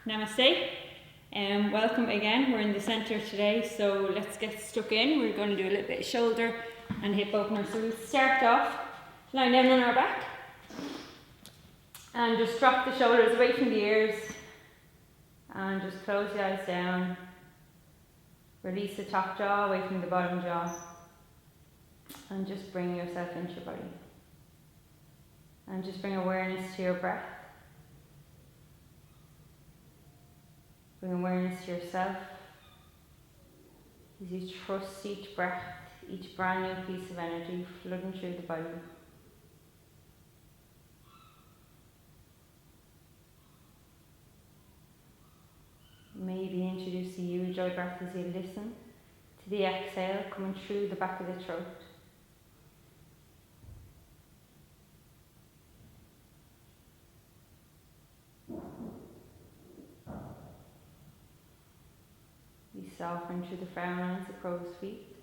Namaste. Welcome again. We're in the center today, so let's get stuck in. We're going to do a little bit of shoulder and hip opener. So we start off lying down on our back and just drop the shoulders away from the ears and just close the eyes down. Release the top jaw away from the bottom jaw and just bring yourself into your body. And just bring awareness to your breath. Bring awareness to yourself as you trust each breath, each brand new piece of energy flooding through the body. Maybe introduce the U-joy breath as you listen to the exhale coming through the back of the throat. We soften through the frown lines, the crow's feet.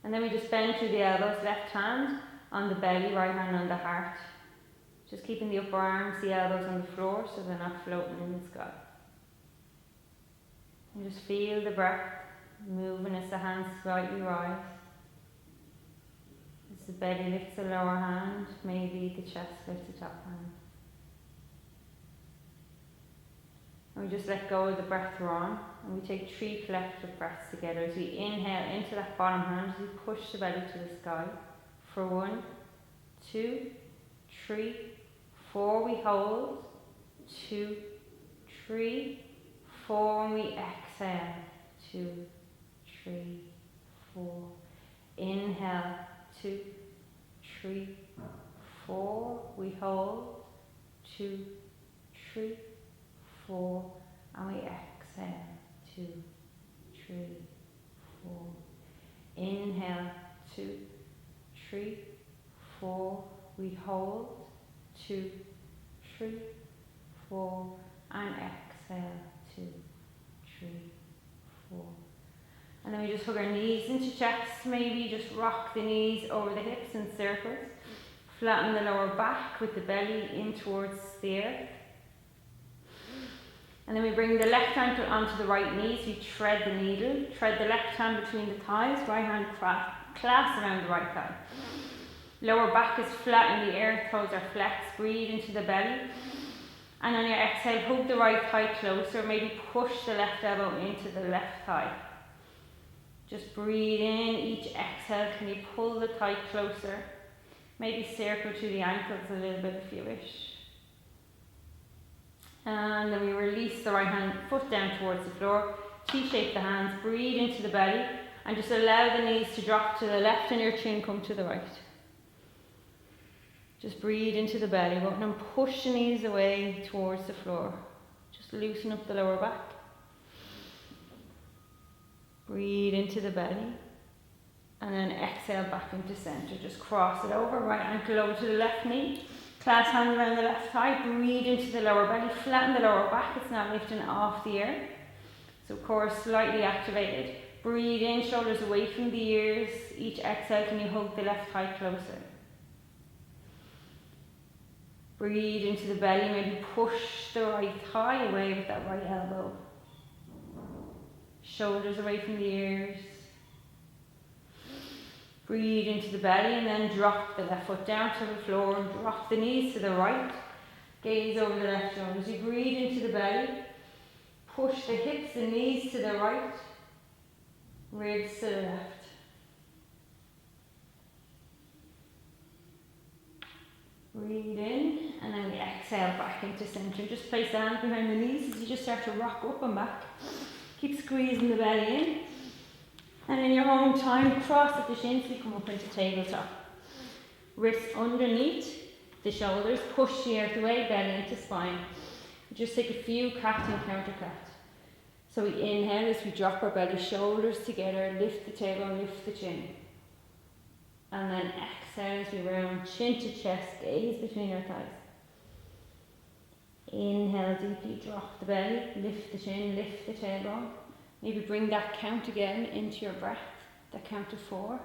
And then we just bend through the elbows, left hand on the belly, right hand on the heart. Just keeping the upper arms, the elbows on the floor so they're not floating in the sky. And just feel the breath moving as the hands slightly rise. As the belly lifts the lower hand, maybe the chest lifts the top hand. And we just let go of the breath we're on, and we take 3 collective breaths together as we inhale into that bottom hand, as we push the belly to the sky. For 1, 2, 3, 4, we hold. 2, 3, 4, and we exhale. 2, 3, 4. Inhale. 2, 3, 4. We hold. 2, 3, 4. And we exhale. 2, 3, 4. Inhale. 2, 3, 4. We hold. 2, 3, 4. And exhale. 2, 3, 4. And then we just hug our knees into chest. Maybe just rock the knees over the hips in circles. Flatten the lower back with the belly in towards the earth. And then we bring the left ankle onto the right knee. So we thread the needle. Thread the left hand between the thighs. Right hand clasp around the right thigh. Lower back is flat in the earth. Toes are flexed. Breathe into the belly. And on your exhale, hug the right thigh closer. Maybe push the left elbow into the left thigh. Just breathe in. Each exhale, can you pull the thigh closer? Maybe circle through the ankles a little bit if you wish. And then we release the right hand foot down towards the floor. T-shape the hands. Breathe into the belly. And just allow the knees to drop to the left and your chin come to the right. Just breathe into the belly button and push the knees away towards the floor. Just loosen up the lower back. Breathe into the belly. And then exhale back into center. Just cross it over. Right ankle over to the left knee. Clasp hand around the left thigh. Breathe into the lower belly. Flatten the lower back. It's not lifting off the ear. So core slightly activated. Breathe in, shoulders away from the ears. Each exhale, can you hug the left thigh closer? Breathe into the belly, maybe push the right thigh away with that right elbow. Shoulders away from the ears. Breathe into the belly and then drop the left foot down to the floor and drop the knees to the right. Gaze over the left shoulder. As you breathe into the belly, push the hips and knees to the right, ribs to the left. Breathe in, and then we exhale back into center. Just place the hands behind the knees as you just start to rock up and back. Keep squeezing the belly in. And in your own time, cross at the shins, we come up into tabletop. Wrists underneath the shoulders, push the earth away, belly into spine. Just take a few cat and counter cat. So we inhale as we drop our belly, shoulders together, lift the tailbone, lift the chin. And then exhale as we round chin to chest, gaze between our thighs. Inhale deeply, drop the belly, lift the chin, lift the tailbone. Maybe bring that count again into your breath, that count to 4.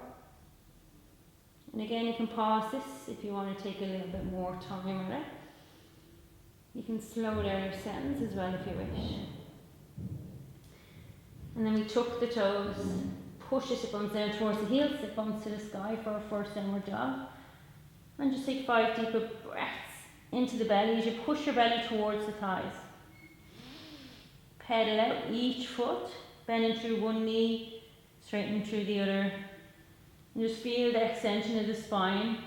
And again, you can pause this if you want to take a little bit more time on it. You can slow down your sentence as well if you wish. And then we tuck the toes, push the sit bones down towards the heels, sit bones to the sky for our first downward dog. And just take 5 deeper breaths into the belly as you push your belly towards the thighs. Pedal out each foot, bending through one knee, straightening through the other. And just feel the extension of the spine,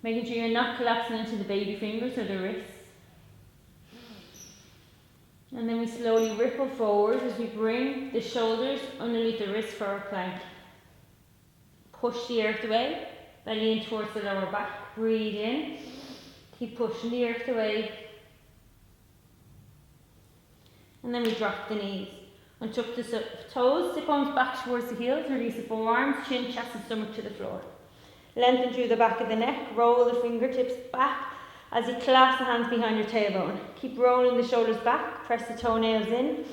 making sure you're not collapsing into the baby fingers or the wrists. And then we slowly ripple forward as we bring the shoulders underneath the wrists for our plank. Push the earth away, belly in towards the lower back. Breathe in, keep pushing the earth away. And then we drop the knees. And tuck the toes, sit bones back towards the heels, release the forearms, chin, chest and stomach to the floor. Lengthen through the back of the neck, roll the fingertips back as you clasp the hands behind your tailbone. Keep rolling the shoulders back, press the toenails in.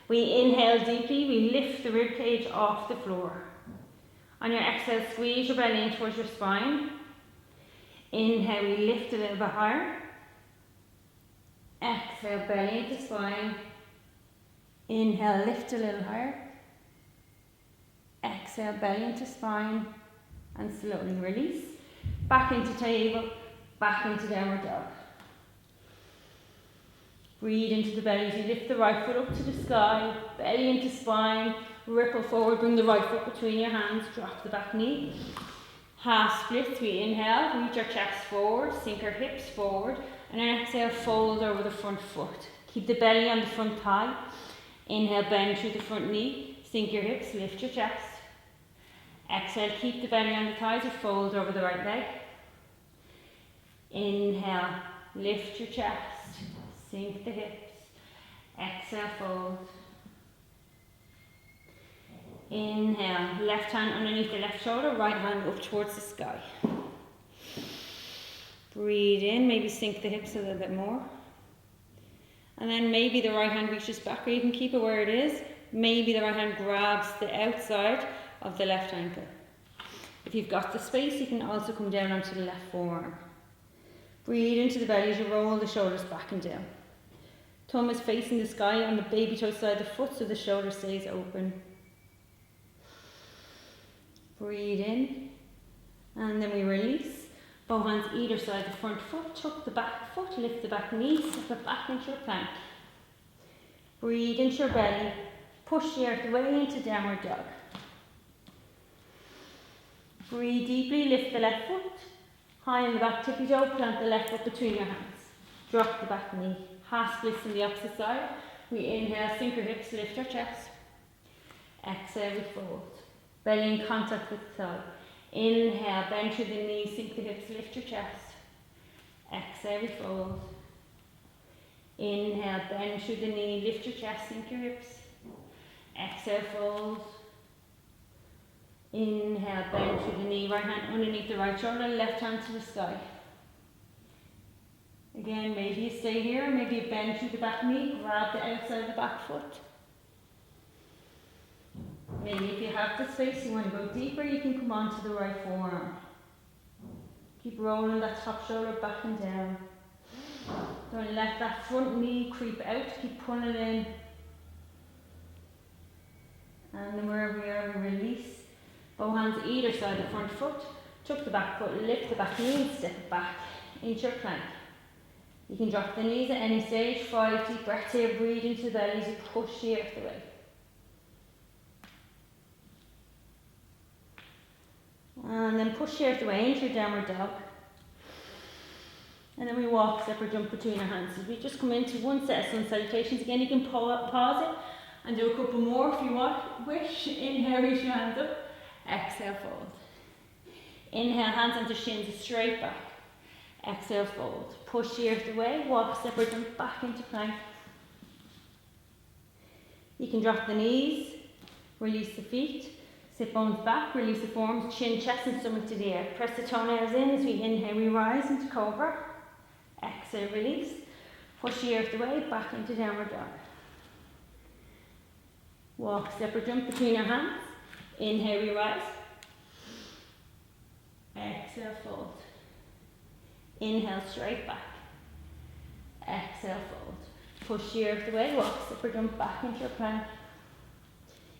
We inhale deeply, we lift the ribcage off the floor. On your exhale, squeeze your belly in towards your spine. Inhale, we lift a little bit higher. Exhale, belly into spine. Inhale, lift a little higher. Exhale, belly into spine. And slowly release. Back into table, back into downward dog. Breathe into the belly as you lift the right foot up to the sky, belly into spine, ripple forward, bring the right foot between your hands, drop the back knee. Half splits, we inhale, reach our chest forward, sink our hips forward, and then exhale, fold over the front foot. Keep the belly on the front thigh. Inhale, bend through the front knee, sink your hips, lift your chest. Exhale, keep the belly on the thighs or fold over the right leg. Inhale, lift your chest, sink the hips. Exhale, fold. Inhale, left hand underneath the left shoulder, right hand up towards the sky. Breathe in, maybe sink the hips a little bit more. And then maybe the right hand reaches back, or you can keep it where it is. Maybe the right hand grabs the outside of the left ankle. If you've got the space, you can also come down onto the left forearm. Breathe into the belly as you roll the shoulders back and down. Thumb is facing the sky on the baby toe side of the foot so the shoulder stays open. Breathe in. And then we release. Both hands either side of the front foot. Tuck the back foot, lift the back knee, step it back into your plank. Breathe into your belly. Push the earth away into downward dog. Breathe deeply, lift the left foot. High in the back, tippy toe, plant the left foot between your hands. Drop the back knee. Half splits on the opposite side. We inhale, sink our hips, lift our chest. Exhale, we fold. Belly in contact with the thigh. Inhale, bend through the knees, sink the hips, lift your chest. Exhale, we fold. Inhale, bend through the knee, lift your chest, sink your hips. Exhale, fold. Inhale, bend through the knee, right hand underneath the right shoulder, left hand to the sky. Again, maybe you stay here, maybe you bend through the back knee, grab the outside of the back foot. Maybe if you have the space, you want to go deeper, you can come onto the right forearm. Keep rolling that top shoulder back and down. Don't let that front knee creep out, keep pulling it in. And then wherever we are, we release. Both hands either side of the front foot. Tuck the back foot, lift the back knee, step it back into your plank. You can drop the knees at any stage. 5 deep breaths here, breathe into the belly as you push the earth away. And then push the earth away into your downward dog. And then we walk, step or jump between our hands. As we just come into one set of sun salutations. Again, you can pause it and do a couple more if you wish. Inhale, reach your hands up. Exhale, fold. Inhale, hands onto shins, straight back. Exhale, fold. Push the earth away, walk, step or jump back into plank. You can drop the knees, release the feet, sit bones back, release the forearms, chin, chest and stomach to the air. Press the toenails in as we inhale, we rise into cobra. Exhale, release. Push the earth away, back into downward dog. Walk, step or jump between your hands. Inhale, we rise. Exhale, fold. Inhale, straight back. Exhale, fold. Push the earth away, walk slipper jump back into your plank.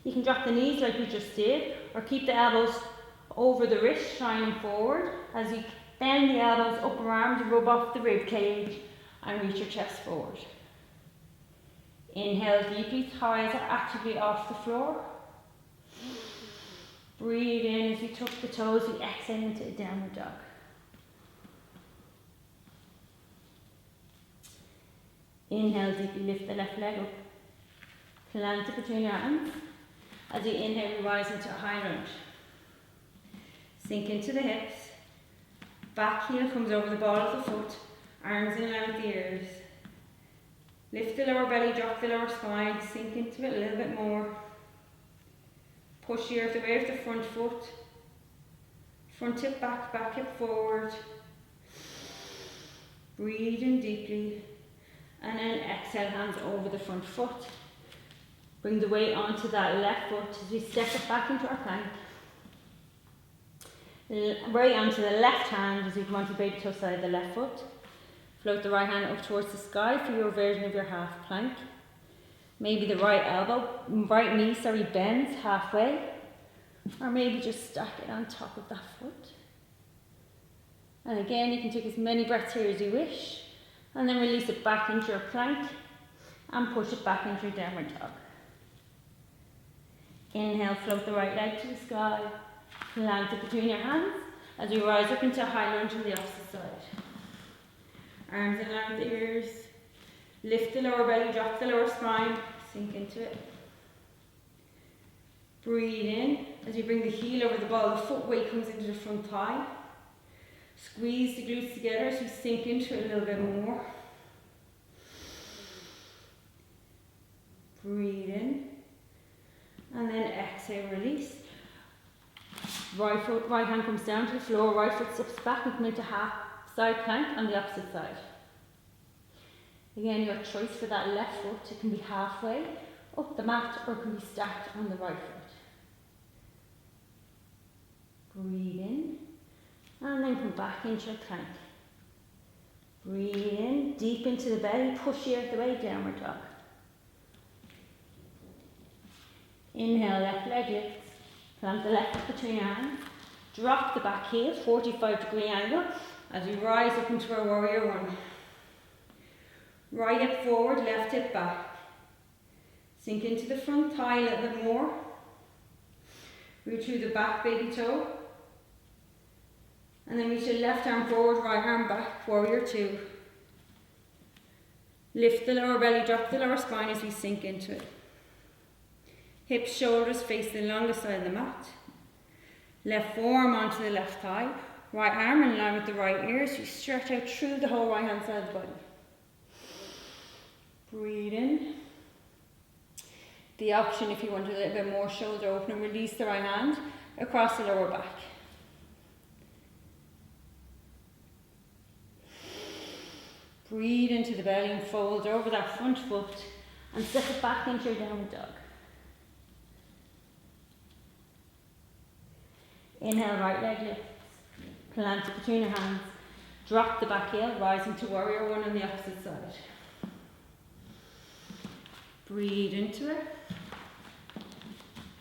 You can drop the knees like we just did, or keep the elbows over the wrist, shining forward. As you bend the elbows, upper arms, rub off the rib cage and reach your chest forward. Inhale deeply, thighs are actively off the floor. Breathe in as you tuck the toes, we exhale into a downward dog. Inhale deeply, lift the left leg up. Plant it between your hands. As you inhale, we rise into a high lunge. Sink into the hips. Back heel comes over the ball of the foot. Arms in line with the ears. Lift the lower belly, drop the lower spine. Sink into it a little bit more. Push the earth away with the front foot. Front hip back, back hip forward. Breathe in deeply. And then exhale, hands over the front foot. Bring the weight onto that left foot as we step it back into our plank. Right onto the left hand as we come onto the baby toe side of the left foot. Float the right hand up towards the sky for your version of your half plank. Maybe the right knee bends halfway. Or maybe just stack it on top of that foot. And again, you can take as many breaths here as you wish. And then release it back into your plank. And push it back into your downward dog. Inhale, float the right leg to the sky. Plant it between your hands as you rise up into a high lunge on the opposite side. Arms in line with the ears. Lift the lower belly, drop the lower spine. Sink into it. Breathe in as you bring the heel over the ball. The foot weight comes into the front thigh. Squeeze the glutes together as you sink into it a little bit more. Breathe in. And then exhale, release. Right hand comes down to the floor, right foot steps back and come into half side plank on the opposite side. Again, your choice for that left foot, it can be halfway up the mat or it can be stacked on the right foot. Breathe in and then come back into your plank. Breathe in, deep into the belly, push the earth away, downward dog. Inhale, left leg lifts. Plant the left foot between your hands. Drop the back heel, 45-degree angle, as we rise up into our warrior one. Right hip forward, left hip back. Sink into the front thigh a little bit more. Root through the back baby toe. And then reach your left arm forward, right arm back, warrior two. Lift the lower belly, drop the lower spine as we sink into it. Hips, shoulders face the longest side of the mat. Left forearm onto the left thigh. Right arm in line with the right ear as you stretch out through the whole right hand side of the body. Breathe in. The option, if you want a little bit more shoulder open, release the right hand across the lower back. Breathe into the belly and fold over that front foot and step it back into your downward dog. Inhale, right leg lifts. Plant it between your hands. Drop the back heel, rise into warrior one on the opposite side. Breathe into it.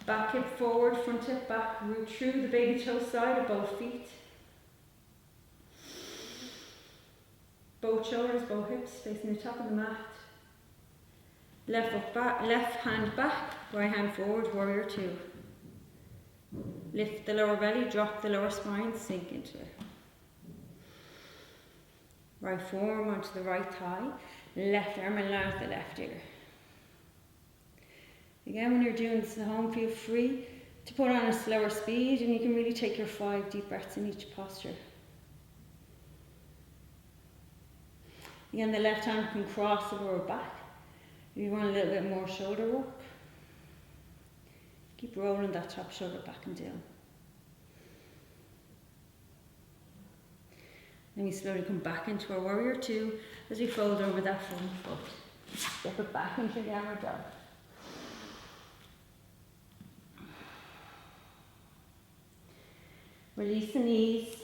Back hip forward, front hip back. Root through the baby toe side of both feet. Both shoulders, both hips facing the top of the mat. Left foot back, left hand back, right hand forward, warrior two. Lift the lower belly, drop the lower spine, sink into it. Right forearm onto the right thigh, left arm in line with the left ear. Again, when you're doing this at home, feel free to put on a slower speed and you can really take your 5 deep breaths in each posture. Again, the left hand can cross the lower back. If you want a little bit more shoulder work, keep rolling that top shoulder back and down. Then we slowly come back into our warrior two as we fold over that front foot. Step it back into downward dog. Release the knees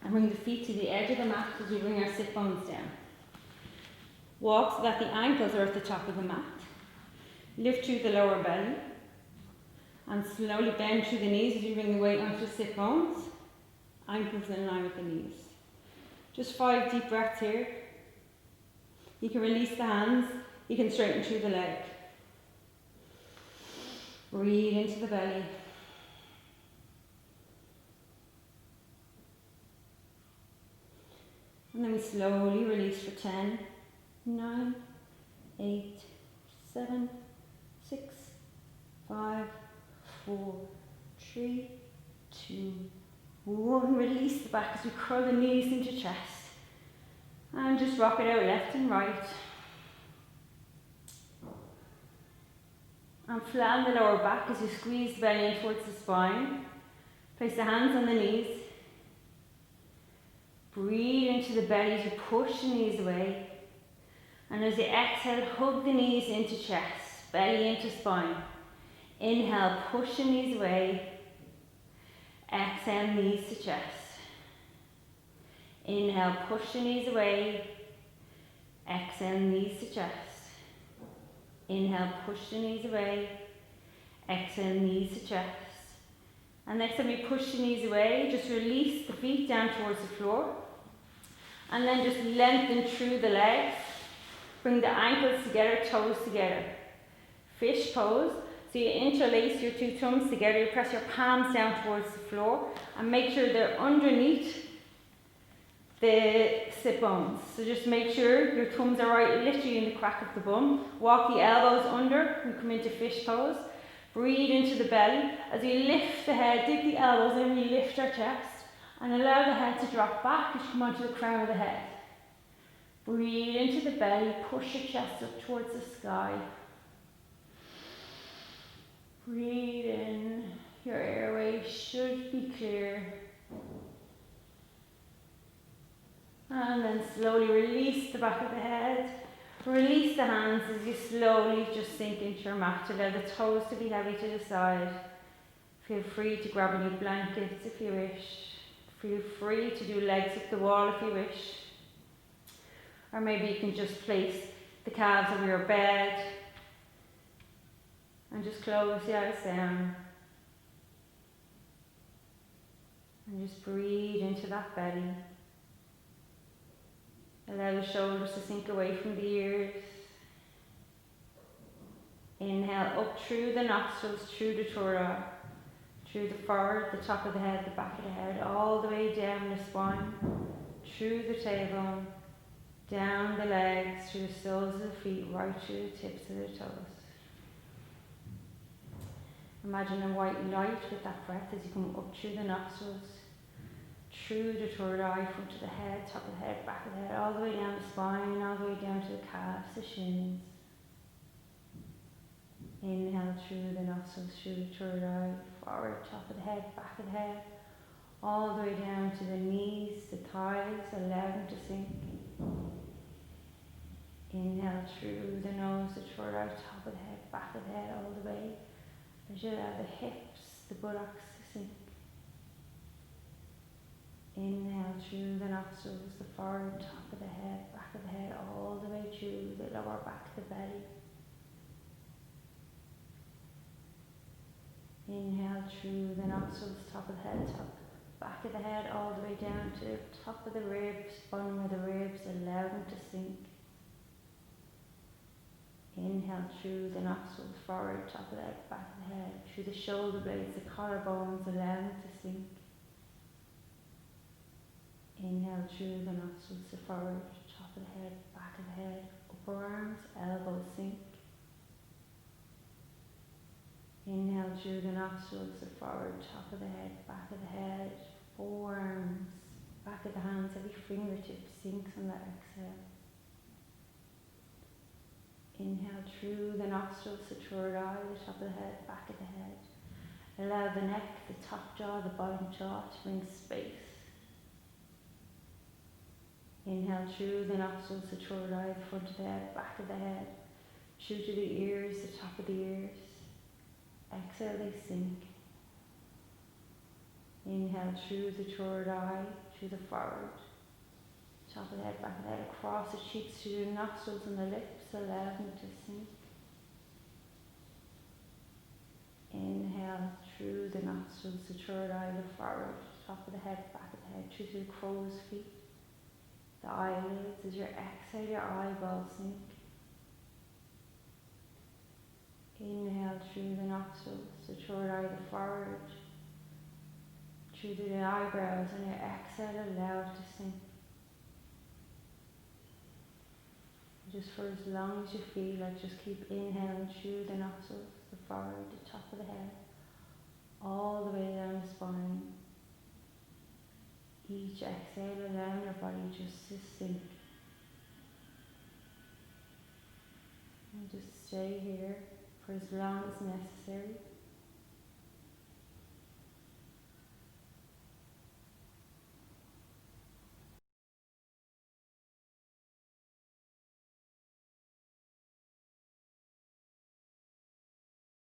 and bring the feet to the edge of the mat as we bring our sit bones down. Walk so that the ankles are at the top of the mat. Lift through the lower belly. And slowly bend through the knees as you bring the weight onto the sit bones. Ankles in line with the knees. Just 5 deep breaths here. You can release the hands. You can straighten through the leg. Breathe into the belly. And then we slowly release for 10, 9, 8, 7, 6, 5, 4, 3, 2, 1. Release the back as we curl the knees into chest. And just rock it out left and right. And flatten the lower back as you squeeze the belly in towards the spine. Place the hands on the knees. Breathe into the belly as you push the knees away. And as you exhale, hug the knees into chest, belly into spine. Inhale, push the knees away. Exhale, knees to chest. Inhale, push the knees away. Exhale, knees to chest. Inhale, push the knees away. Exhale, knees to chest. And next time you push the knees away, just release the feet down towards the floor. And then just lengthen through the legs. Bring the ankles together, toes together. Fish pose. So you interlace your 2 thumbs together. You press your palms down towards the floor. And make sure they're underneath the sit bones. So just make sure your thumbs are right literally in the crack of the bum. Walk the elbows under. We come into fish pose. Breathe into the belly. As you lift the head, dig the elbows in, we lift our chest. And allow the head to drop back as you come onto the crown of the head. Breathe into the belly, push your chest up towards the sky. Breathe in. Your airway should be clear. And then slowly release the back of the head. Release the hands as you slowly just sink into your mat. Allow the toes to be heavy to the side. Feel free to grab any blankets if you wish. Feel free to do legs up the wall if you wish. Or maybe you can just place the calves over your bed and just close the eyes down. And just breathe into that belly. Allow the shoulders to sink away from the ears. Inhale up through the nostrils, through the third eye. Through the forehead, the top of the head, the back of the head, all the way down the spine, through the tailbone, down the legs, through the soles of the feet, right through the tips of the toes. Imagine a white light with that breath as you come up through the nostrils, through the third eye, front of the head, top of the head, back of the head, all the way down the spine, all the way down to the calves, the shins. Inhale through the nostrils, through the third eye, forward, top of the head, back of the head, all the way down to the knees, the thighs, allow them to sink. Inhale through the nose, the third eye, top of the head, back of the head, all the way. As you allow the hips, the buttocks to sink. Inhale through the nostrils, the forehead, top of the head, back of the head, all the way through the lower back of the belly. Inhale through the nostrils, top of the head, top, back of the head, all the way down to the top of the ribs, bottom of the ribs, allow them to sink. Inhale through the nostrils, forward, top of the head, back of the head, through the shoulder blades, the collarbones, allow them to sink. Inhale through the nostrils, the forward, top of the head, back of the head, upper arms, elbows sink. Inhale through the nostrils, the forward, top of the head, back of the head, forearms, back of the hands, every fingertip sinks on that exhale. Inhale through the nostrils, the third eye, the top of the head, back of the head. Allow the neck, the top jaw, the bottom jaw to bring space. Inhale through the nostrils, the third eye, the front of the head, back of the head, through to the ears, the top of the ears. Exhale, they sink. Inhale through the third eye, through the forward, top of the head, back of the head, across the cheeks to the nostrils and the lips, allow them to sink. Inhale through the nostrils, the third eye, the forehead, top of the head, back of the head, through to the crow's feet, the eyelids. As you exhale, your eyeballs sink. Inhale through the nostrils, the third eye, the forehead, through the eyebrows, and your exhale, allow it to sink. Just for as long as you feel like, just keep inhaling through the nostrils, the forehead, the top of the head, all the way down the spine. Each exhale, allowing your body just to sink. And just stay here for as long as necessary.